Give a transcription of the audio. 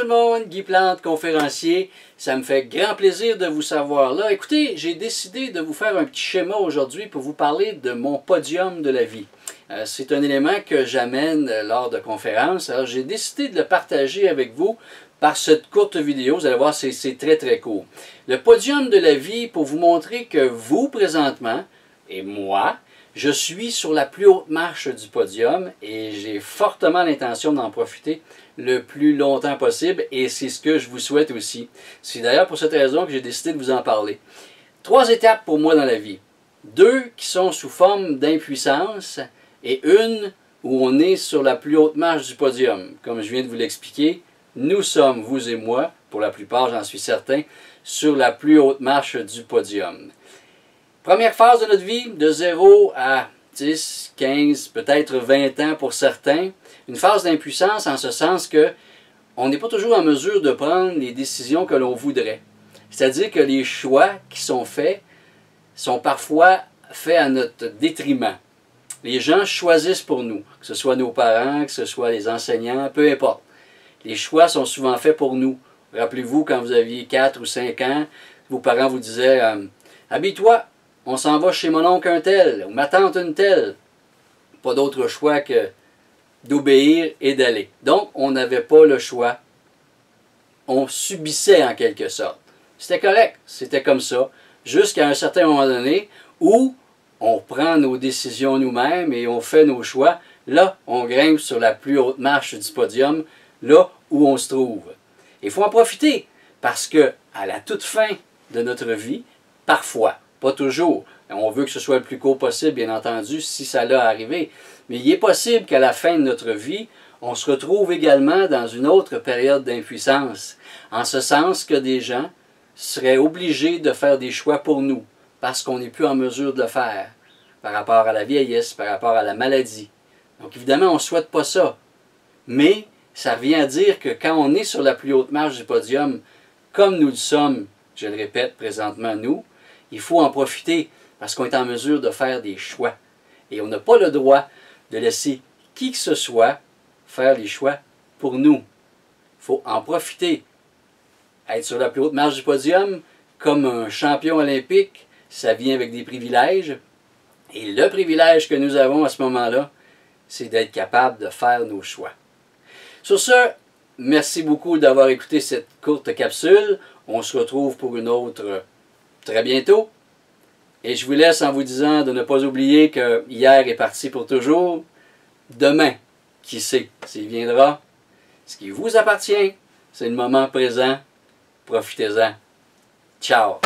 tout le monde, Guy Plante, conférencier. Ça me fait grand plaisir de vous savoir là. Écoutez, j'ai décidé de vous faire un petit schéma aujourd'hui pour vous parler de mon podium de la vie. C'est un élément que j'amène lors de conférences. Alors j'ai décidé de le partager avec vous par cette courte vidéo. Vous allez voir, c'est très très court. Le podium de la vie pour vous montrer que vous présentement, et moi, je suis sur la plus haute marche du podium et j'ai fortement l'intention d'en profiter le plus longtemps possible et c'est ce que je vous souhaite aussi. C'est d'ailleurs pour cette raison que j'ai décidé de vous en parler. 3 étapes pour moi dans la vie. 2 qui sont sous forme d'impuissance et une où on est sur la plus haute marche du podium. Comme je viens de vous l'expliquer, nous sommes, vous et moi, pour la plupart j'en suis certain, sur la plus haute marche du podium. Première phase de notre vie, de 0 à 10, 15, peut-être 20 ans pour certains. Une phase d'impuissance en ce sens que on n'est pas toujours en mesure de prendre les décisions que l'on voudrait. C'est-à-dire que les choix qui sont faits sont parfois faits à notre détriment. Les gens choisissent pour nous, que ce soit nos parents, que ce soit les enseignants, peu importe. Les choix sont souvent faits pour nous. Rappelez-vous, quand vous aviez 4 ou 5 ans, vos parents vous disaient « Habille-toi, on s'en va chez mon oncle un tel, ou ma tante une telle. » Pas d'autre choix que d'obéir et d'aller. Donc, on n'avait pas le choix. On subissait en quelque sorte. C'était correct, c'était comme ça, jusqu'à un certain moment donné où on prend nos décisions nous-mêmes et on fait nos choix. Là, on grimpe sur la plus haute marche du podium, là où on se trouve. Il faut en profiter, parce que à la toute fin de notre vie, parfois, pas toujours. On veut que ce soit le plus court possible, bien entendu, si ça l'a arrivé. Mais il est possible qu'à la fin de notre vie, on se retrouve également dans une autre période d'impuissance. En ce sens que des gens seraient obligés de faire des choix pour nous, parce qu'on n'est plus en mesure de le faire, par rapport à la vieillesse, par rapport à la maladie. Donc évidemment, on ne souhaite pas ça. Mais ça revient à dire que quand on est sur la plus haute marche du podium, comme nous le sommes, je le répète présentement nous, il faut en profiter parce qu'on est en mesure de faire des choix. Et on n'a pas le droit de laisser qui que ce soit faire les choix pour nous. Il faut en profiter. Être sur la plus haute marche du podium, comme un champion olympique, ça vient avec des privilèges. Et le privilège que nous avons à ce moment-là, c'est d'être capable de faire nos choix. Sur ce, merci beaucoup d'avoir écouté cette courte capsule. On se retrouve pour une autre très bientôt. Et je vous laisse en vous disant de ne pas oublier que hier est parti pour toujours. Demain, qui sait s'il viendra. Ce qui vous appartient, c'est le moment présent. Profitez-en. Ciao!